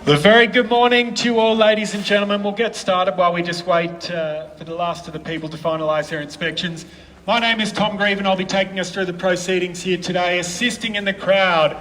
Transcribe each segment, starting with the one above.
A very good morning to you all, ladies and gentlemen. We'll get started while we just wait for the last of the people to finalise their inspections. My name is Tom Grieve and I'll be taking us through the proceedings here today, assisting in the crowd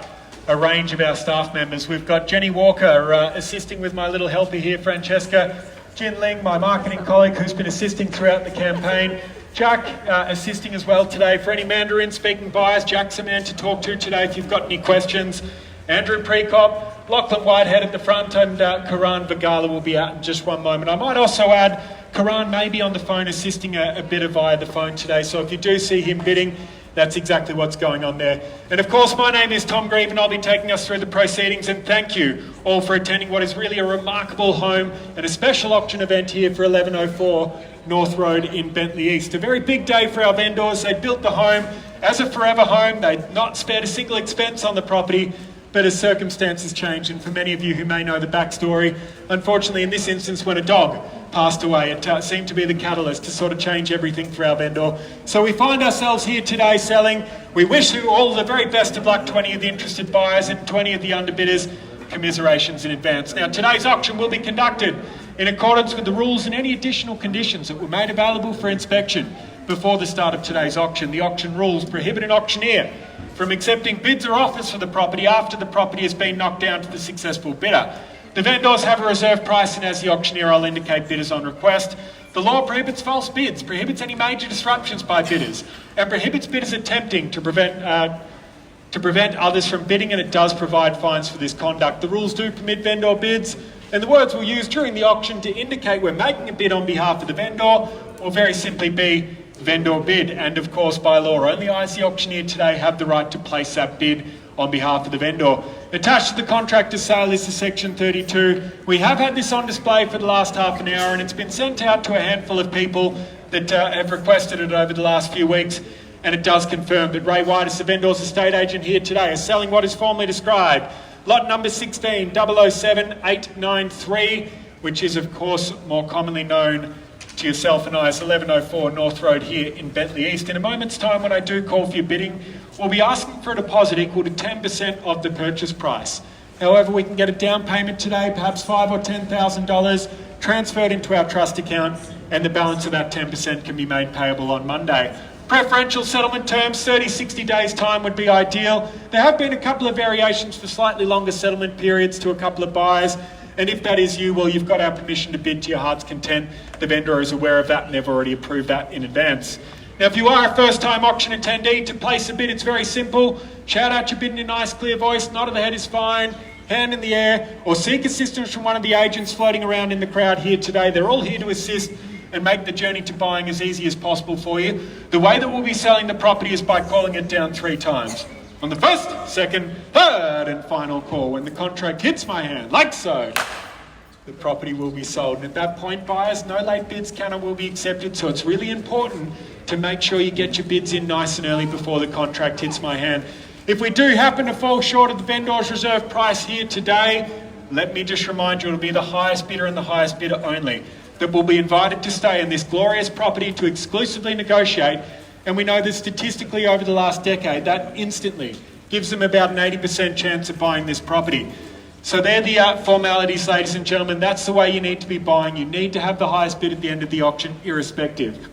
a range of our staff members. We've got Jenny Walker assisting with my little helper here, Francesca. Jin Ling, my marketing colleague who's been assisting throughout the campaign. Jack assisting as well today. For any Mandarin speaking buyers, Jack's a man to talk to today if you've got any questions. Andrew Prekop, Lachlan Whitehead at the front, and Karan Vagala will be out in just one moment. I might also add, Karan may be on the phone assisting a bidder via the phone today, so if you do see him bidding, that's exactly what's going on there. And of course, my name is Tom Grieve and I'll be taking us through the proceedings, and thank you all for attending what is really a remarkable home and a special auction event here for 1104 North Road in Bentleigh East. A very big day for our vendors. They built the home as a forever home. They'd not spared a single expense on the property. But as circumstances change, and for many of you who may know the backstory, unfortunately in this instance when a dog passed away, it seemed to be the catalyst to sort of change everything for our vendor. So we find ourselves here today selling. We wish you all the very best of luck to any of the interested buyers and to any of the underbidders. Commiserations in advance. Now today's auction will be conducted in accordance with the rules and any additional conditions that were made available for inspection before the start of today's auction. The auction rules prohibit an auctioneer from accepting bids or offers for the property after the property has been knocked down to the successful bidder. The vendors have a reserve price, and as the auctioneer I'll indicate bidders on request. The law prohibits false bids, prohibits any major disruptions by bidders, and prohibits bidders attempting to prevent others from bidding, and it does provide fines for this conduct. The rules do permit vendor bids, and the words we'll use during the auction to indicate we're making a bid on behalf of the vendor, or very simply be vendor bid. And of course, by law, only I as the auctioneer today have the right to place that bid on behalf of the vendor. Attached to the contract of sale is the section 32. We have had this on display for the last half an hour, and it's been sent out to a handful of people that have requested it over the last few weeks, and it does confirm that Ray White, as the vendor's estate agent here today, is selling what is formally described lot number 16 007893, which is of course more commonly known to yourself and I as 1104 North Road here in Bentleigh East. In a moment's time, when I do call for your bidding, we'll be asking for a deposit equal to 10% of the purchase price. However, we can get a down payment today, perhaps $5,000 or $10,000, transferred into our trust account, and the balance of that 10% can be made payable on Monday. Preferential settlement terms, 30-60 days time would be ideal. There have been a couple of variations for slightly longer settlement periods to a couple of buyers. And if that is you, well, you've got our permission to bid to your heart's content. The vendor is aware of that and they've already approved that in advance. Now, if you are a first-time auction attendee, to place a bid, it's very simple. Shout out your bid in a nice, clear voice. Nod of the head is fine. Hand in the air. Or seek assistance from one of the agents floating around in the crowd here today. They're all here to assist and make the journey to buying as easy as possible for you. The way that we'll be selling the property is by calling it down 3 times. On the first, second, third, and final call, when the contract hits my hand, like so, the property will be sold. And at that point, buyers, no late bids can or will be accepted. So it's really important to make sure you get your bids in nice and early before the contract hits my hand. If we do happen to fall short of the vendor's reserve price here today, let me just remind you, it'll be the highest bidder and the highest bidder only that will be invited to stay in this glorious property to exclusively negotiate. And we know that statistically over the last decade, that instantly gives them about an 80% chance of buying this property. So they're the formalities, ladies and gentlemen. That's the way you need to be buying. You need to have the highest bid at the end of the auction, irrespective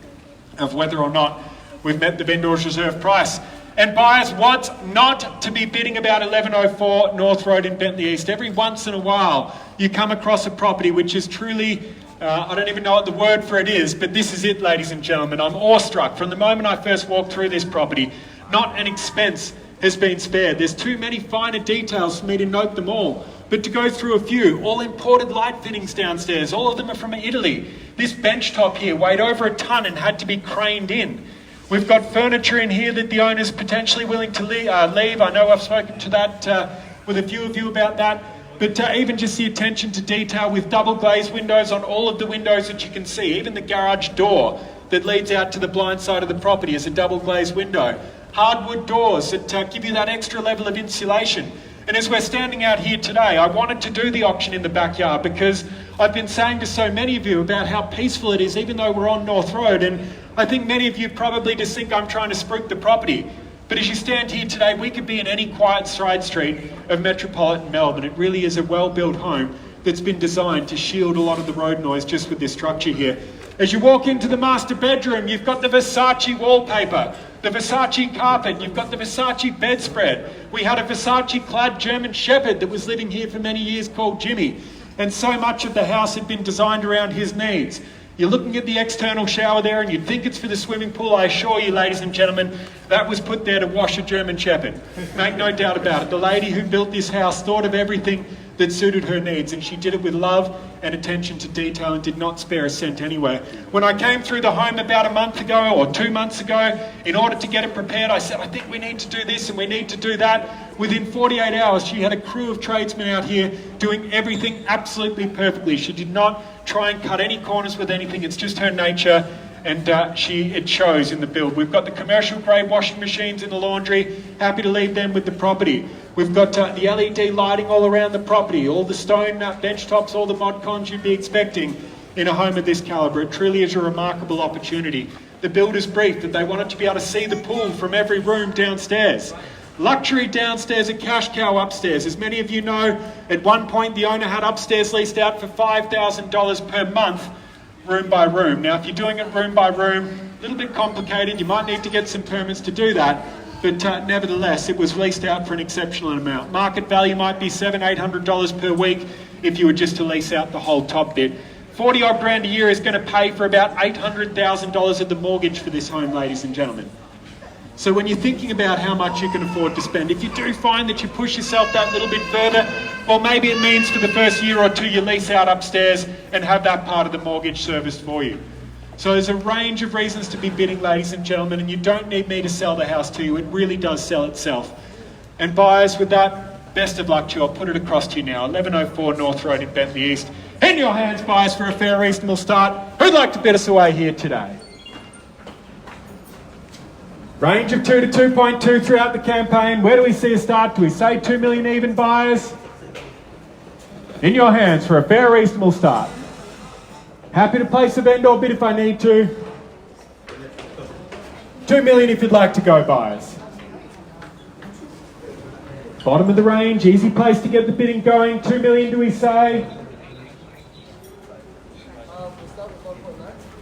of whether or not we've met the vendor's reserve price. And buyers want not to be bidding about 1104 North Road in Bentleigh East. Every once in a while, you come across a property which is truly, I don't even know what the word for it is, but this is it, ladies and gentlemen. I'm awestruck. From the moment I first walked through this property, not an expense has been spared. There's too many finer details for me to note them all. But to go through a few, all imported light fittings downstairs, all of them are from Italy. This bench top here weighed over a ton and had to be craned in. We've got furniture in here that the owner's potentially willing to leave. I know I've spoken to that with a few of you about that. But even just the attention to detail with double glazed windows on all of the windows that you can see, even the garage door that leads out to the blind side of the property as a double glazed window. Hardwood doors that give you that extra level of insulation. And as we're standing out here today, I wanted to do the auction in the backyard because I've been saying to so many of you about how peaceful it is, even though we're on North Road. And I think many of you probably just think I'm trying to spruik the property. But as you stand here today, we could be in any quiet side street of metropolitan Melbourne. It really is a well-built home that's been designed to shield a lot of the road noise just with this structure here. As you walk into the master bedroom, you've got the Versace wallpaper, the Versace carpet, you've got the Versace bedspread. We had a Versace-clad German Shepherd that was living here for many years called Jimmy. And so much of the house had been designed around his needs. You're looking at the external shower there and you'd think it's for the swimming pool. I assure you, ladies and gentlemen, that was put there to wash a German Shepherd. Make no doubt about it. The lady who built this house thought of everything that suited her needs, and she did it with love and attention to detail and did not spare a cent anywhere. When I came through the home about a month ago or 2 months ago, in order to get it prepared, I said, I think we need to do this and we need to do that. Within 48 hours, she had a crew of tradesmen out here doing everything absolutely perfectly. She did not try and cut any corners with anything. It's just her nature, and it shows in the build. We've got the commercial grade washing machines in the laundry. Happy to leave them with the property. We've got the LED lighting all around the property, all the stone bench tops, all the mod cons you'd be expecting in a home of this calibre. It truly is a remarkable opportunity. The builder's briefed that they wanted to be able to see the pool from every room downstairs. Luxury downstairs, a cash cow upstairs. As many of you know, at one point the owner had upstairs leased out for $5,000 per month, room by room. Now, if you're doing it room by room, a little bit complicated. You might need to get some permits to do that. But nevertheless, it was leased out for an exceptional amount. Market value might be $700, $800 per week if you were just to lease out the whole top bit. 40 odd grand a year is going to pay for about $800,000 of the mortgage for this home, ladies and gentlemen. So when you're thinking about how much you can afford to spend, if you do find that you push yourself that little bit further, well, maybe it means for the first year or two you lease out upstairs and have that part of the mortgage serviced for you. So there's a range of reasons to be bidding, ladies and gentlemen, and you don't need me to sell the house to you. It really does sell itself. And buyers, with that, best of luck to you. I'll put it across to you now. 1104 North Road in Bentleigh East. In your hands, buyers, for a fair, reasonable start. Who'd like to bid us away here today? Range of 2 to 2.2 throughout the campaign. Where do we see a start? Do we say 2 million even, buyers? In your hands for a fair, reasonable start. Happy to place a vendor bid if I need to. 2 million if you'd like to go, buyers. Bottom of the range, easy place to get the bidding going. 2 million, do we say?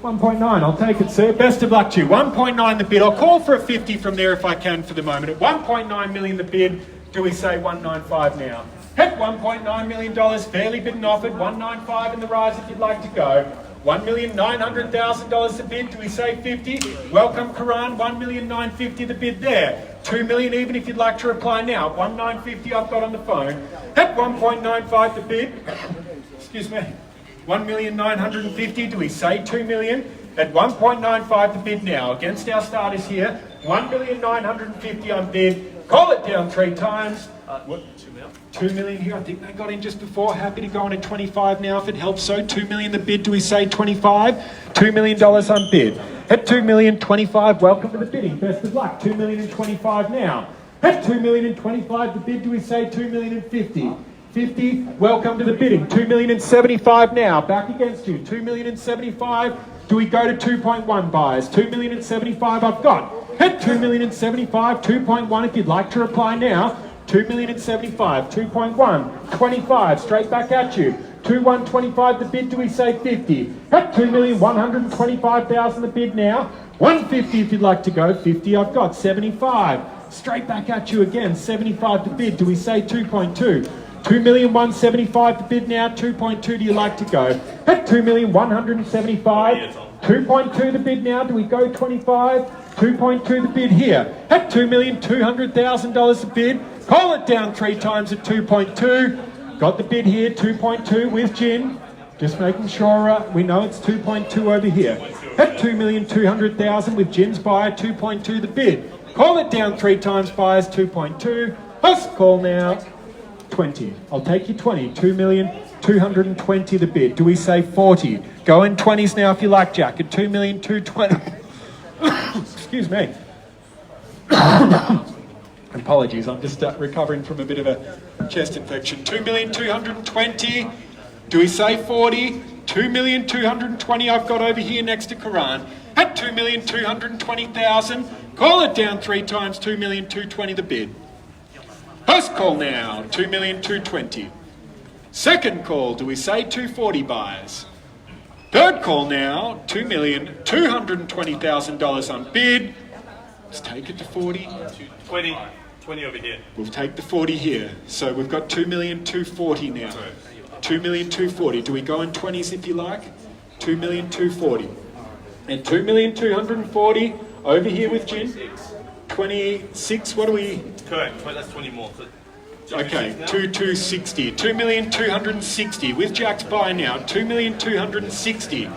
1.9, I'll take it, sir. Best of luck to you. 1.9 the bid. I'll call for a 50 from there if I can for the moment. At 1.9 million the bid, do we say 195 now? Heck, $1.9 million, fairly bid and offered. 195 in the rise if you'd like to go. $1,900,000 the bid, do we say 50? Welcome, Karan. 1,950,000 the bid there. 2 million even if you'd like to reply now. 1,950 I've got on the phone. Heck, 1.95 the bid. Excuse me. 1,950,000, do we say 2 million? At 1.95 the bid now. Against our starters here, 1,950,000 on bid. Call it down 3 times. 2 million here. I think they got in just before. Happy to go on at 25 now if it helps. So 2 million the bid. Do we say 25? $2 million on bid. At 2,025,000, welcome to the bidding. Best of luck. 2,025,000 now. At 2,025,000 the bid. Do we say 2,050,000? 50, welcome to the bidding. 2,075,000 now. Back against you. 2,075,000. Do we go to 2.1 buyers? 2,075,000 I've got. At 2,075,000, 2.1 if you'd like to reply now. 2,075,000, 2.1, 25, straight back at you. 2,125 the bid, do we say 50? At 2,125,000 the bid now. 150 if you'd like to go, 50 I've got, 75. Straight back at you again, 75 the bid, do we say 2.2? 2,175 the bid now, 2.2 do you like to go? At 2,175,000, 2.2 the bid now, do we go 25? 2.2 the bid here. At $2,200,000 the bid. Call it down 3 times at 2.2. Got the bid here, 2.2 with Jin. Just making sure we know it's 2.2 over here. At $2,200,000 with Jin's buyer, 2.2 the bid. Call it down 3 times, buyers, 2.2. Host call now. 20. I'll take you 20. 220 the bid. Do we say 40? Go in 20s now if you like, Jack, at 2,220,000. Excuse me. Apologies, I'm just recovering from a bit of a chest infection. 2,220,000. Do we say 40? 2,220,000 I've got over here next to Quran. At 2,220,000. Call it down 3 times, 2,220,000 the bid. First call now, 2,220,000. Second call, do we say 240 buyers? Third call now, $2,220,000 on bid. Let's take it to 40. 20 over here. We'll take the 40 here. So we've got 2,240,000 now. 2,240,000. Do we go in 20s if you like? 2,240,000. And 2,240,000 over here with Jin. 26, what do we? Correct, that's 20 more. So okay, 2,260. 2,260 with Jack's buy now. 2,260,000.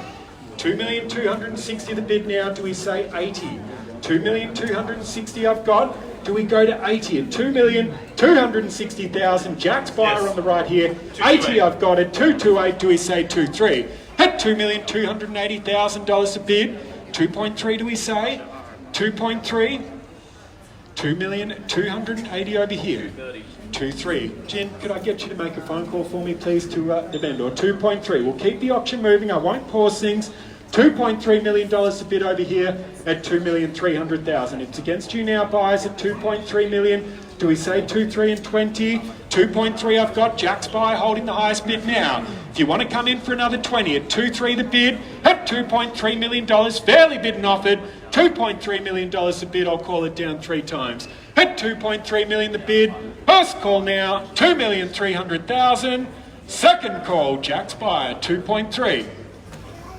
2,260,000 the bid now. Do we say 80? 2,260,000 I've got. Do we go to 80 at 2,260,000? Jack's buyer on the right here. 80 I've got at 228. Do we say 23? At $2,280,000 a bid. 2.3 do we say? 2.3. 2,280,000 over here. 2.3. Jen, could I get you to make a phone call for me, please, to the vendor? 2.3. We'll keep the auction moving. I won't pause things. $2.3 million a bid over here at 2,300,000. It's against you now, buyers, at 2.3 million. Do we say 2.3 and 20? 2.3 I've got. Jack's buy holding the highest bid now. If you want to come in for another 20 at 2.3 the bid at $2.3 million, fairly bid and offered. $2.3 million a bid, I'll call it down 3 times. At 2.3 million the bid. First call now, 2,300,000. Second call, Jack's buy at 2.3.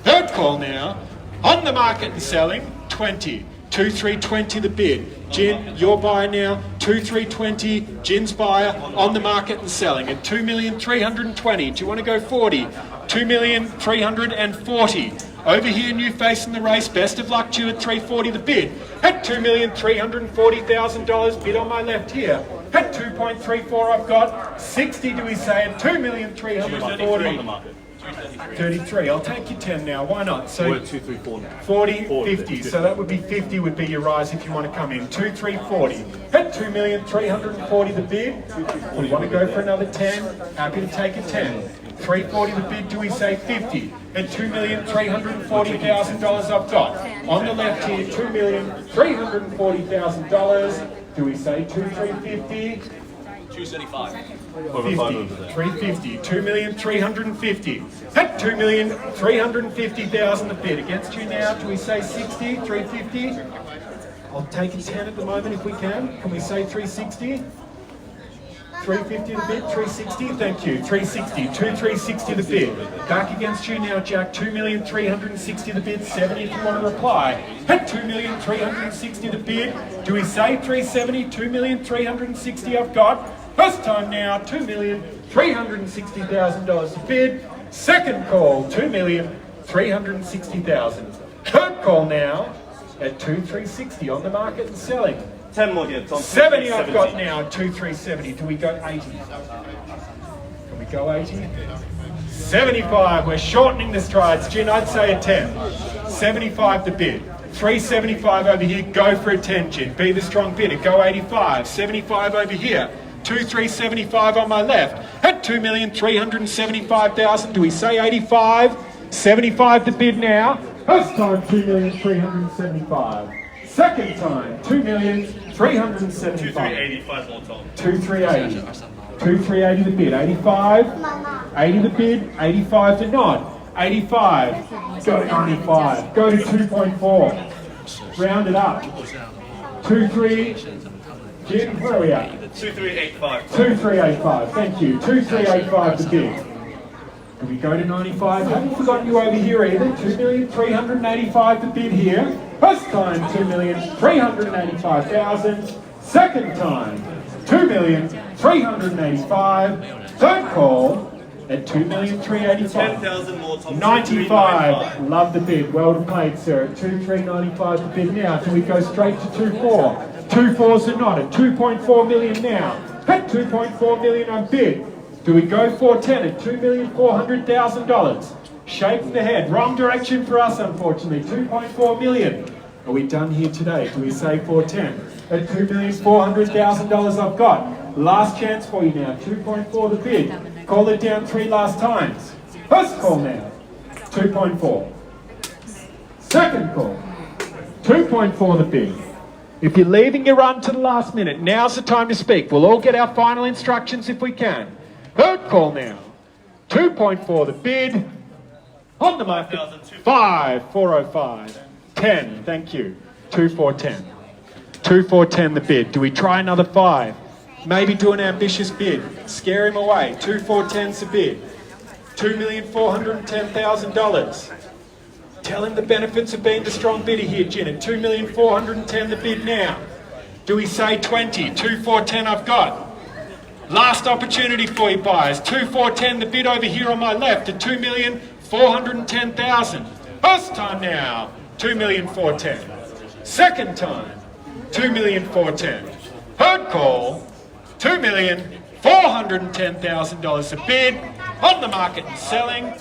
Third call now, on the market and selling, 20. 2,320 the bid. Jin, your buyer now, 2,320. Jin's buyer on the market and selling at 2,320,000. Do you want to go 40? 2,340,000. Over here, new face in the race. Best of luck to you at 340 the bid. At $2,340,000 bid on my left here. At 2.34 I've got 60. Do we say at 2,340,000? 33. I'll take your 10 now. Why not? So 234 now. 40, 50. So that would be 50 would be your rise if you want to come in. 2,340. At 2,340,000 the bid. We want to go for another 10. Happy to take a 10. 340 the bid. Do we say 50? At $2,340,000 I've got. On the left here, $2,340,000. Do we say 2,350? 275. 50, 350, 2,350,000. At 2,350,000 the bid. Against you now, do we say 60, 350? I'll take a 10 at the moment if we can. Can we say 360? 350 the bid, 360, thank you. 360, 2,360 the bid. Back against you now, Jack. 2,360,000 the bid, 70 if you want to reply. At 2,360,000 the bid. Do we say 370? 2,360,000 I've got. First time now, $2,360,000 a bid. Second call, $2,360,000. Third call now at 2,360 on the market and selling. 10 more here, Tom. 70 I've got now, 2,370. Do we go 80? Can we go 80? 75, we're shortening the strides. Jin, I'd say a 10. 75 the bid. 375 over here, go for a 10, Jin. Be the strong bidder, go 85. 75 over here. 2,375 on my left. At 2,375,000. Do we say 85? 75 the bid now. First time 2,375,000. Second time 2,375,000. 2,385 more, Tom. 2,380. 2,380 the bid. 85. 80 the bid. 85 the nod. 85. Go to 95. Go to 2.4. Round it up. 2,3. Jim, where are we at? 2,385. 2,385, thank you. 2,385 the bid. Can we go to 95? Haven't forgotten you over here either. 2,385 the bid here. First time, 2,385,000. Second time, 2,385,000. Third call at 2,385,000. 10,000 more, Tom. 95. Love the bid. Well played, sir. 2,395 the bid now. Can we go straight to 2.4? 2.4's a not at 2.4 million now. At 2.4 million on bid. Do we go 410 at $2,400,000? Shaking the head. Wrong direction for us, unfortunately. 2.4 million. Are we done here today? Do we say 410? At $2,400,000 I've got. Last chance for you now. 2.4 the bid. Call it down 3 last times. First call now. 2.4. Second call. 2.4 the bid. If you're leaving your run to the last minute, now's the time to speak. We'll all get our final instructions if we can. Third call now. 2.4 the bid. On the market. 5, 405. 10, thank you. 2,410. 2,410 the bid. Do we try another 5? Maybe do an ambitious bid. Scare him away. 2,410's the bid. $2,410,000. Tell him the benefits of being the strong bidder here, Jin. At $2,410 the bid now. Do we say 20? 2,410 I've got. Last opportunity for you buyers. 2,410 the bid over here on my left at $2,410,000. First time now. 2,410,000. Second time. 2,410,000. Third call. $2,410,000 a bid. On the market and selling.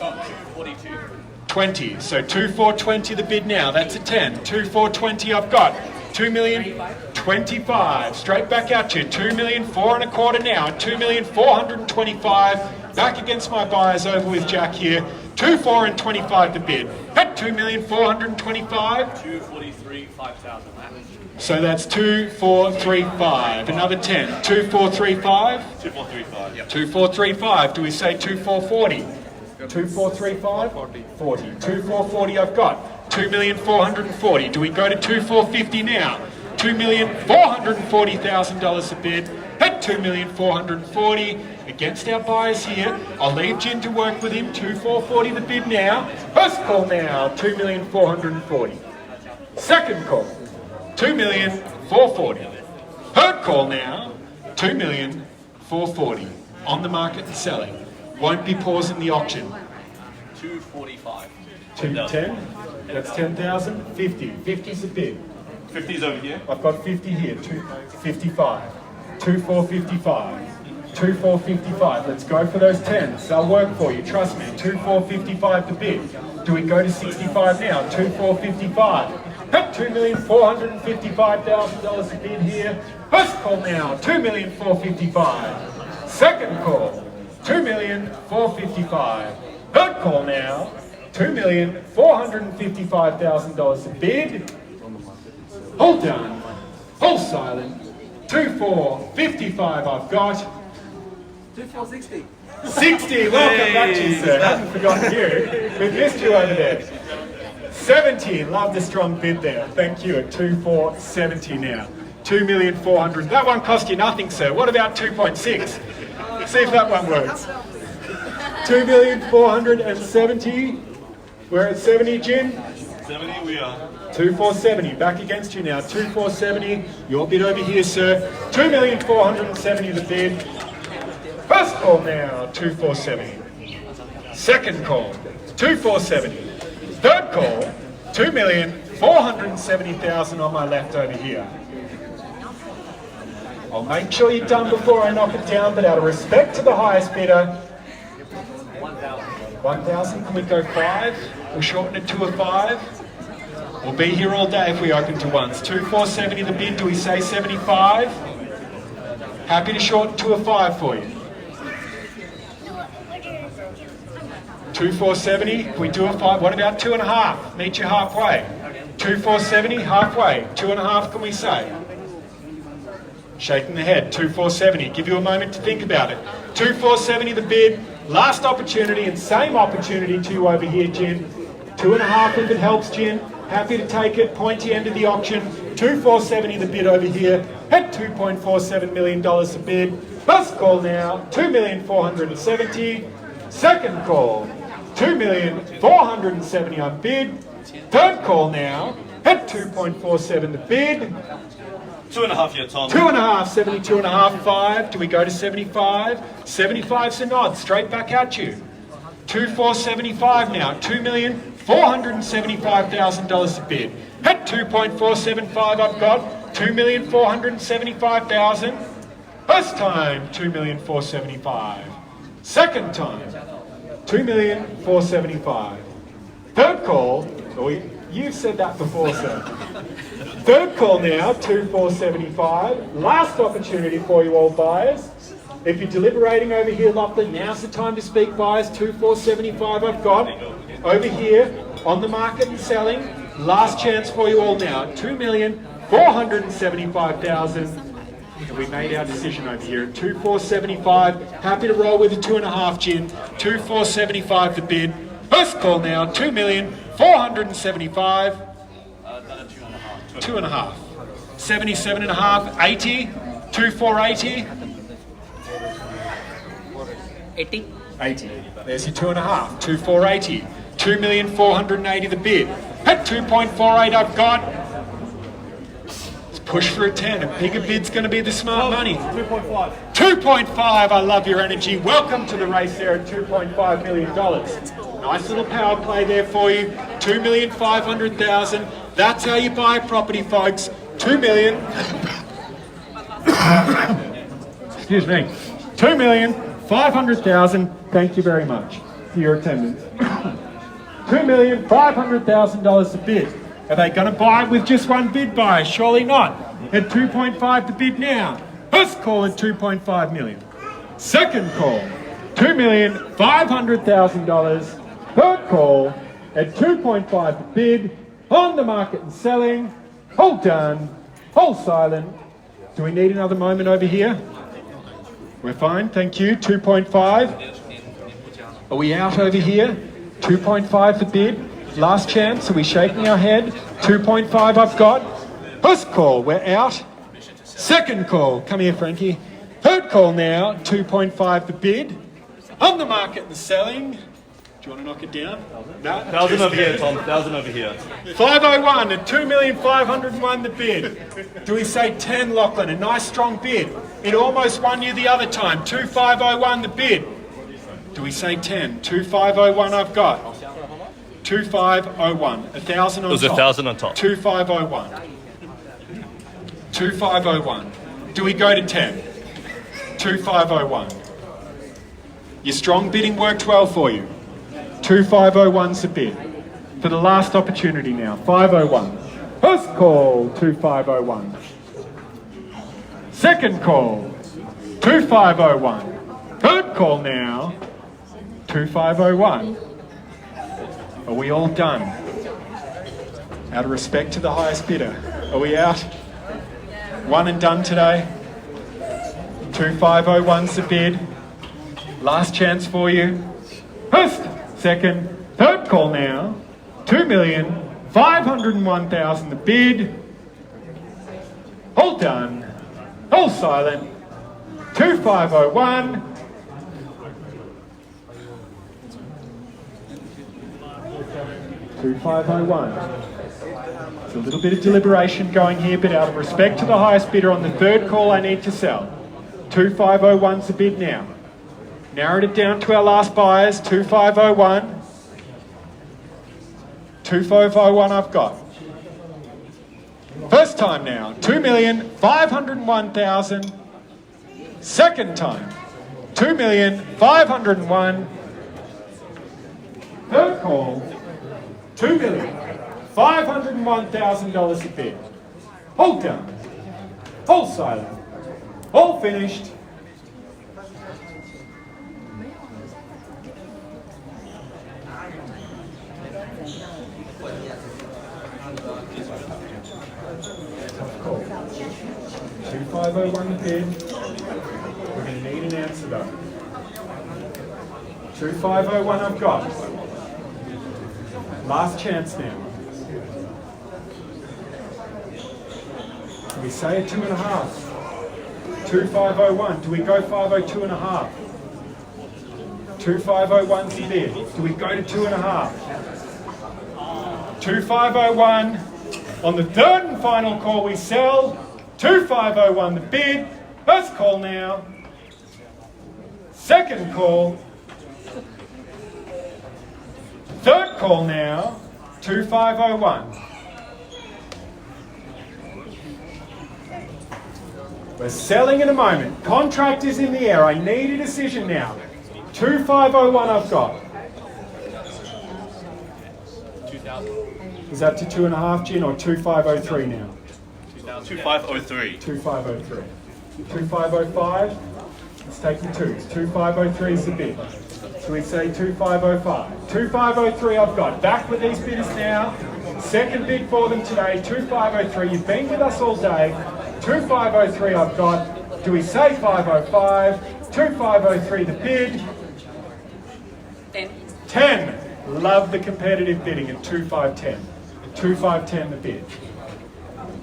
20. So 2,420 the bid now. That's a 10. 2,420 I've got. 2,025,000. Straight back at you. 2,425,000 now. 2,425,000. Back against my buyers over with Jack here. 2,425 the bid. At 2,425,000. 243,500. So that's 2,435. Another 10. 2,435. 2,435. Yep. 2,435. Do we say 2,440? 2,435? 40. 2,440 I've got. 2,440,000. Do we go to 2,450 now? $2,440,000 a bid. At 2,440,000. Against our buyers here. I'll leave Jin to work with him. 2,440 the bid now. First call now. 2,440,000. Second call. 2,440,000. Third call now. 2,440,000. On the market and selling. Won't be pausing the auction. 245. 210. That's 10,000. 50. 50's a bid. 50's over here. I've got 50 here. 255. 2,455. 2,455. Let's go for those 10s. They'll work for you. Trust me. 2,455 the bid. Do we go to 65 now? 2,455. At $2,455,000 a bid here. First call now. 2,455,000. Second call. 2,455,000. Third call now. $2,455,000 a bid. All done. All silent. 2,455 I've got. 2,460. 60. Welcome back to you, sir. Haven't forgotten you. We've missed you over there. 70. Love the strong bid there. Thank you. At 2,470 now. 2,400,000. That one cost you nothing, sir. What about 2.6? See if that one works. 2,470,000. We're at 70, Jin. 70 we are. 2,470. Back against you now. 2,470. Your bid over here, sir. 2,470,000 the bid. First call now. 2,470. Second call. 2,470. Third call. 2,470,000 on my left over here. I'll make sure you're done before I knock it down, but out of respect to the highest bidder, 1,000. Can we go 5? We'll shorten it to a 5. We'll be here all day if we open to ones. 2,470 the bid. Do we say 75? Happy to shorten to a 5 for you. 2,470. Can we do a 5? What about 2.5? Meet you halfway. 2,470 halfway. 2.5. Can we say? Shaking the head. 2,470. Give you a moment to think about it. 2,470 the bid. Last opportunity and same opportunity to you over here, Jin. 2.5 if it helps, Jin. Happy to take it. Pointy end of the auction. 2,470 the bid over here. At $2.47 million a bid. First call now. 2,470,000. Second call. 2,470,000 on bid. Third call now. At 2.47 the bid. 2.5 here, Tom. 2.5, 72.5, 5. Do we go to 75? 75's a nod, straight back at you. 2,475 now, $2,475,000 a bid. At 2.475 I've got $2,475,000. First time, 2,475. Second time, 2,475,000. Third call, you've said that before, sir. Third call now, 2,475,000. Last opportunity for you all buyers. If you're deliberating over here, Lachlan, now's the time to speak, buyers. 2,475,000 I've got over here on the market and selling. Last chance for you all now, 2,475,000. We made our decision over here at 2,475. Happy to roll with a 2.5 Jin. 2,475 the bid. First call now, 2,475,000. 2.5. 77.5, 80, 2,480. 80. 80. There's your 2.5. 2,480. 2,480 the bid. At 2.48 I've got. Let's push for a 10. A bigger bid's going to be the smart money. 2.5. 2.5. I love your energy. Welcome to the race there at $2.5 million. Nice little power play there for you. 2,500,000. That's how you buy property, folks. 2 million. Excuse me. 2,500,000. Thank you very much for your attendance. $2,500,000 a bid. Are they going to buy with just one bid buyer? Surely not. At 2.5 the bid now. First call at 2.5 million. Second call, $2,500,000. Third call at 2.5 the bid. On the market and selling. All done. All silent. Do we need another moment over here? We're fine, thank you. 2.5. Are we out over here? 2.5 the bid. Last chance. Are we shaking our head? 2.5 I've got. First call, we're out. Second call. Come here, Frankie. Third call now. 2.5 the bid. On the market and selling. Do you want to knock it down? No. 1,000 over here, Tom. 1,000 over here. 501 at 2,501 the bid. Do we say 10, Lachlan? A nice strong bid. It almost won you the other time. 2,501 the bid. Do we say 10? 2,501 I've got. 2,501. 1,000 on top. It was 1,000 on top. 2,501. 2,501. Do we go to 10? 2,501. Your strong bidding worked well for you. 2,501's a bid. For the last opportunity now, 501. First call, 2,501. Second call, 2,501. Third call now, 2,501. Are we all done? Out of respect to the highest bidder, are we out? One and done today. 2,501's the bid. Last chance for you. First, second, third call now. 2,501,000 the bid. All done. All silent. 2,501. There's a little bit of deliberation going here, but out of respect to the highest bidder on the third call, I need to sell. 2,501's the bid now. Narrowed it down to our last buyers, 2,501. 2,501 I've got. First time now, 2,501,000. Second time, 2,501. Third call, $2,501,000 a bid. All done. All silent. All finished. Cool. 2,501 bid. We're going to need an answer though. 2,501 I've got. Last chance now. Do we say a 2.5? 2,501. Do we go 502.5? 2,501's the bid. Do we go to 2.5? 2,501. On the third and final call we sell. 2,501 the bid. First call now. Second call. Third call now. 2,501. We're selling in a moment. Contract is in the air. I need a decision now. 2501 I've got. 2,000. Is that to 2.5, Jin, or 2503 now? 2503. 2503. 2505, it's taking twos. 2503 is the bid. So we say 2505. 2503 I've got. Back with these bidders now. Second bid for them today, 2503. You've been with us all day. 2503 I've got. Do we say 505? 2503 the bid. 10. Love the competitive bidding at 2510. 2510 the bid.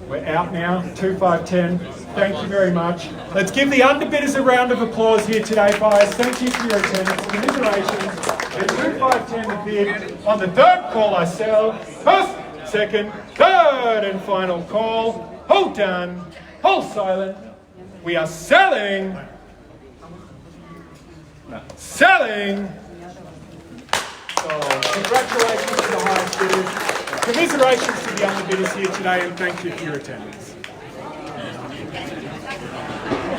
We're out now, 2510. Thank you very much. Let's give the underbidders a round of applause here today, guys. Thank you for your attendance. Commiserations. At 2510 the bid. On the third call I sell. First, second, third and final call. Hold done. Hold silent. We are selling. Selling. So, congratulations to the highest bidders. Commiserations to the underbidders here today, and thank you for your attendance.